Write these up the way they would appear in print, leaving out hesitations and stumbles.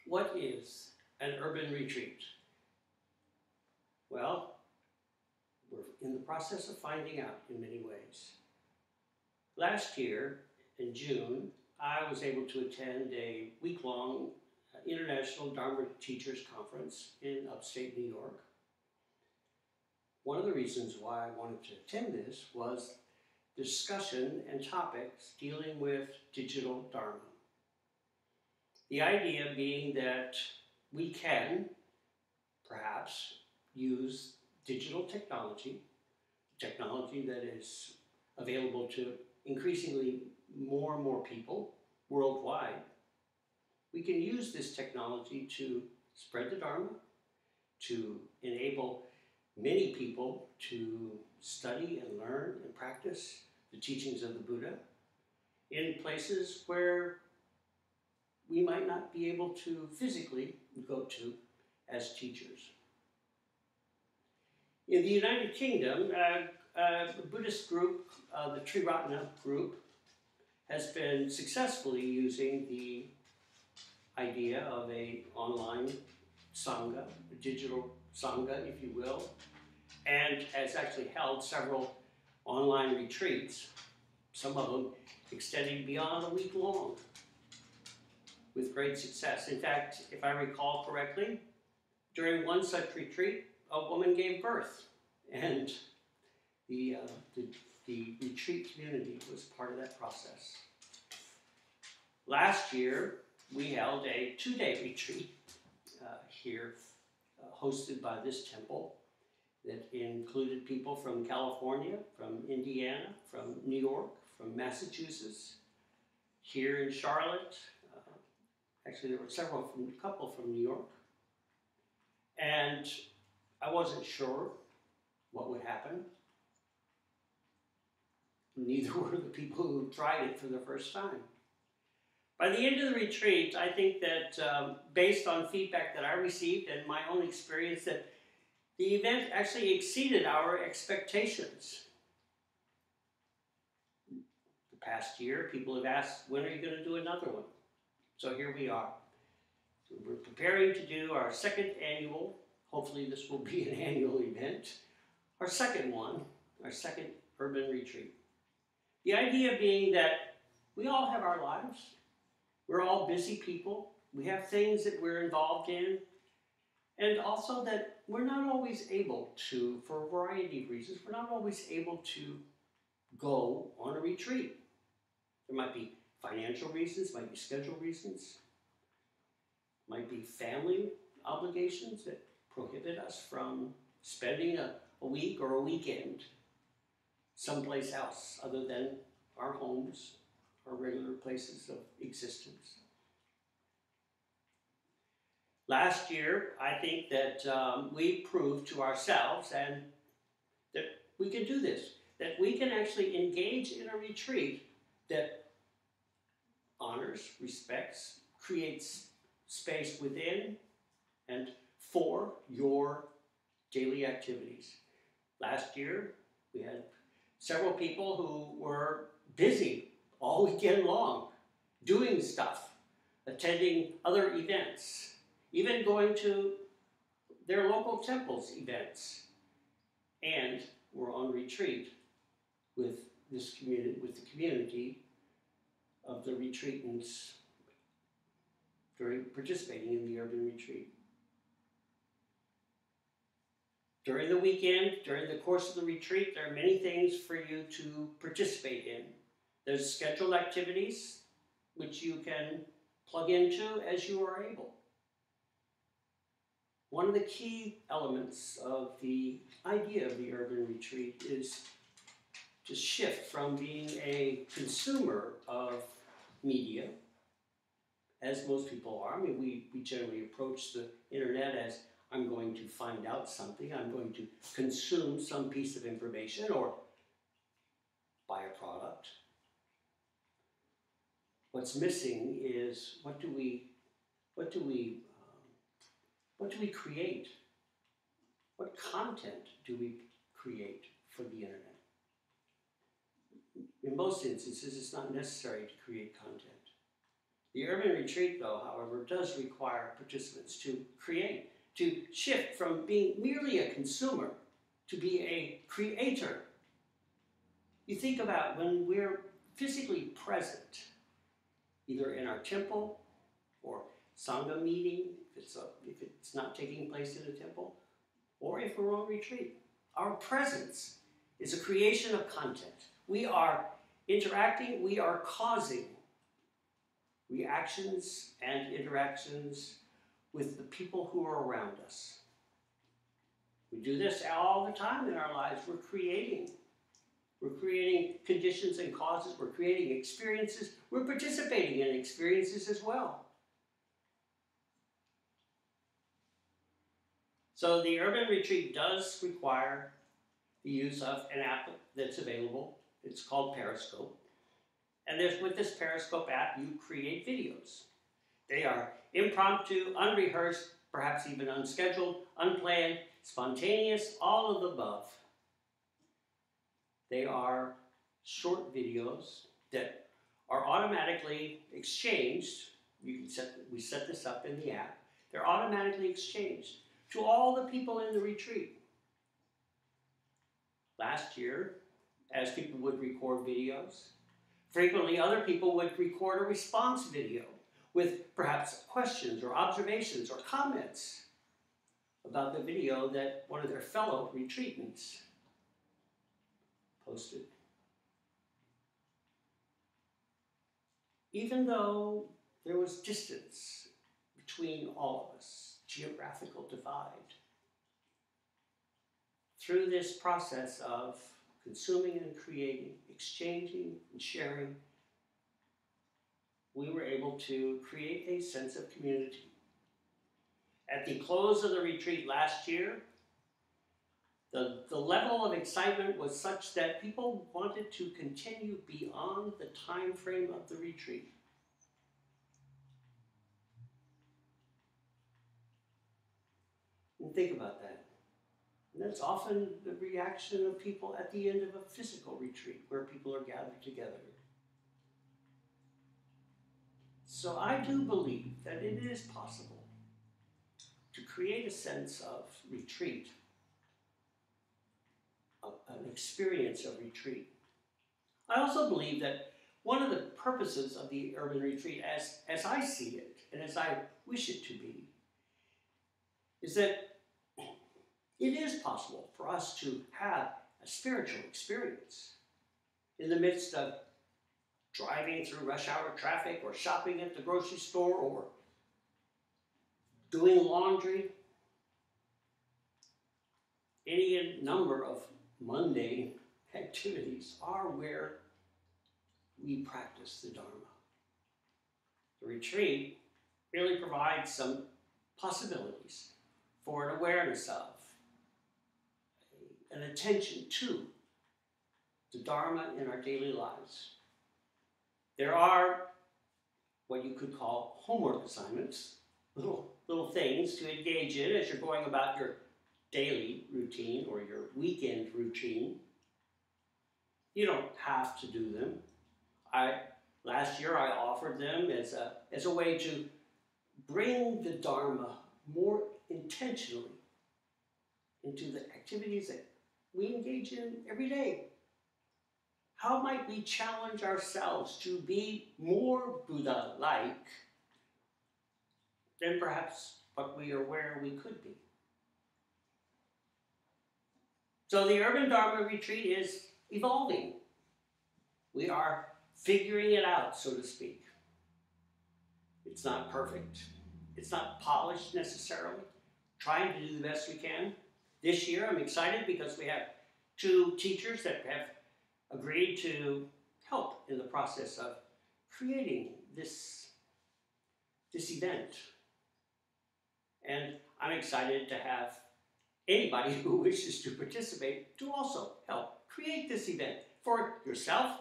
What is an urban retreat? Well, we're in the process of finding out in many ways. Last year, in June, I was able to attend a week-long International Dharma Teachers Conference in upstate New York. One of the reasons why I wanted to attend this was discussion and topics dealing with digital Dharma. The idea being that we can, perhaps, use digital technology that is available to increasingly more and more people worldwide. We can use this technology to spread the Dharma, to enable many people to study and learn and practice the teachings of the Buddha in places where we might not be able to physically go to as teachers. In the United Kingdom, a Buddhist group, the Triratna group, has been successfully using the idea of an online sangha, a digital sangha, if you will, and has actually held several online retreats, some of them extending beyond a week long, with great success. In fact, if I recall correctly, during one such retreat, a woman gave birth, and the retreat community was part of that process. Last year, we held a 2-day retreat here, hosted by this temple, that included people from California, from Indiana, from New York, from Massachusetts, here in Charlotte. Actually, there were a couple from New York. And I wasn't sure what would happen. Neither were the people who tried it for the first time. By the end of the retreat, I think that based on feedback that I received and my own experience, that the event actually exceeded our expectations. The past year, people have asked, when are you going to do another one? So here we are. So we're preparing to do our second annual, hopefully this will be an annual event, our second urban retreat. The idea being that we all have our lives. We're all busy people. We have things that we're involved in. And also that we're not always able to, for a variety of reasons, we're not always able to go on a retreat. There might be financial reasons, might be schedule reasons, might be family obligations that prohibit us from spending a week or a weekend someplace else other than our homes, our regular places of existence. Last year, I think that we proved to ourselves and that we can do this, that we can actually engage in a retreat that honors, respects, creates space within and for your daily activities. Last year, we had several people who were busy all weekend long, doing stuff, attending other events, even going to their local temples events, and were on retreat with this community, with the community of the retreatants participating in the urban retreat. During the weekend, during the course of the retreat, there are many things for you to participate in. There's scheduled activities which you can plug into as you are able. One of the key elements of the idea of the urban retreat is to shift from being a consumer of media, as most people are. I mean, we generally approach the internet as I'm going to find out something, I'm going to consume some piece of information or buy a product. What's missing is what do we create? What content do we create for the internet? In most instances, it's not necessary to create content. The urban retreat, though, however, does require participants to create, to shift from being merely a consumer to be a creator. You think about when we're physically present, either in our temple or Sangha meeting, if it's not taking place in a temple, or if we're on retreat. Our presence is a creation of content. We are interacting, we are causing reactions and interactions with the people who are around us. We do this all the time in our lives. We're creating conditions and causes. We're creating experiences. We're participating in experiences as well. So the urban retreat does require the use of an app that's available. It's called Periscope. And with this Periscope app, you create videos. They are impromptu, unrehearsed, perhaps even unscheduled, unplanned, spontaneous, all of the above. They are short videos that are automatically exchanged. We set this up in the app. They're automatically exchanged to all the people in the retreat. Last year, as people would record videos, frequently other people would record a response video with perhaps questions or observations or comments about the video that one of their fellow retreatants posted. Even though there was distance between all of us, geographical divide, through this process of consuming and creating, exchanging and sharing, we were able to create a sense of community. At the close of the retreat last year, the level of excitement was such that people wanted to continue beyond the time frame of the retreat. And think about that. And that's often the reaction of people at the end of a physical retreat where people are gathered together. So I do believe that it is possible to create a sense of retreat, an experience of retreat. I also believe that one of the purposes of the urban retreat, as I see it, and as I wish it to be, is that it is possible for us to have a spiritual experience in the midst of driving through rush hour traffic or shopping at the grocery store or doing laundry. Any number of mundane activities are where we practice the Dharma. The retreat really provides some possibilities for an awareness of, an attention to the Dharma in our daily lives. There are what you could call homework assignments, little things to engage in as you're going about your daily routine or your weekend routine. You don't have to do them. Last year I offered them as a way to bring the Dharma more intentionally into the activities that we engage in every day. How might we challenge ourselves to be more Buddha-like than perhaps what we are aware we could be? So the Urban Dharma Retreat is evolving. We are figuring it out, so to speak. It's not perfect. It's not polished necessarily. Trying to do the best we can. This year I'm excited because we have 2 teachers that have agreed to help in the process of creating this event. And I'm excited to have anybody who wishes to participate to also help create this event for yourself,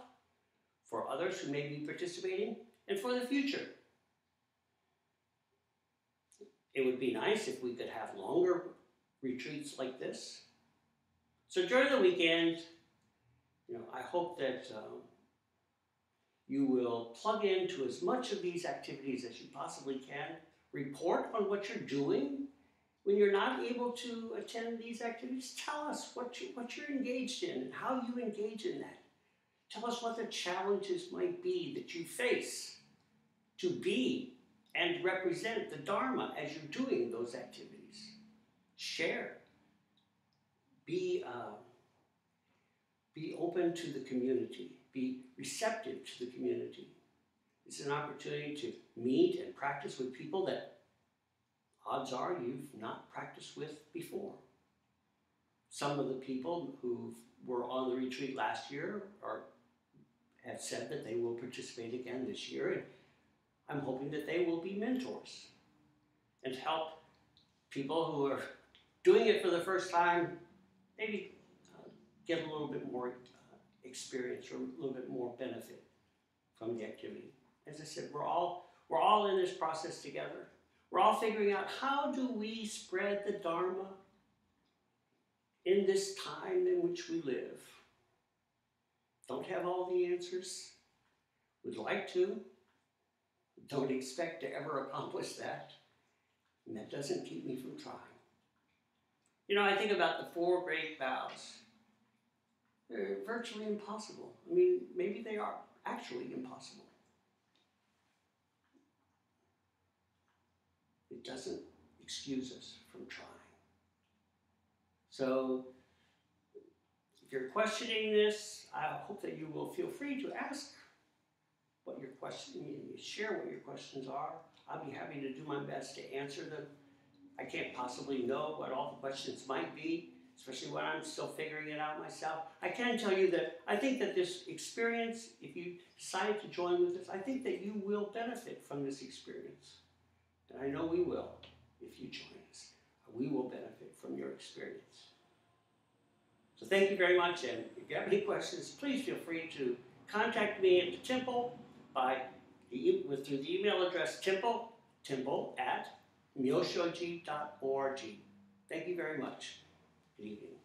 for others who may be participating, and for the future. It would be nice if we could have longer retreats like this. So during the weekend, I hope that You will plug into as much of these activities as you possibly can. Report on what you're doing. When you're not able to attend these activities, tell us what you're engaged in and how you engage in that. Tell us what the challenges might be that you face to be and represent the Dharma as you're doing those activities. Share. Be open to the community. Be receptive to the community. It's an opportunity to meet and practice with people that odds are you've not practiced with before. Some of the people who were on the retreat last year have said that they will participate again this year, and I'm hoping that they will be mentors and help people who are doing it for the first time maybe get a little bit more experience or a little bit more benefit from the activity. As I said, we're all in this process together. We're all figuring out how do we spread the Dharma in this time in which we live. Don't have all the answers. Would like to. Don't expect to ever accomplish that. And that doesn't keep me from trying. You know, I think about the 4 great vows. They're virtually impossible. I mean, maybe they are actually impossible. It doesn't excuse us from trying. So, if you're questioning this, I hope that you will feel free to ask what your question, share what your questions are. I'll be happy to do my best to answer them. I can't possibly know what all the questions might be, especially when I'm still figuring it out myself. I can tell you that I think that this experience, if you decide to join with us, I think that you will benefit from this experience. And I know we will if you join us. We will benefit from your experience. So thank you very much, and if you have any questions, please feel free to contact me at the temple through the email address temple@myosho-ji.org. Thank you very much. Good evening.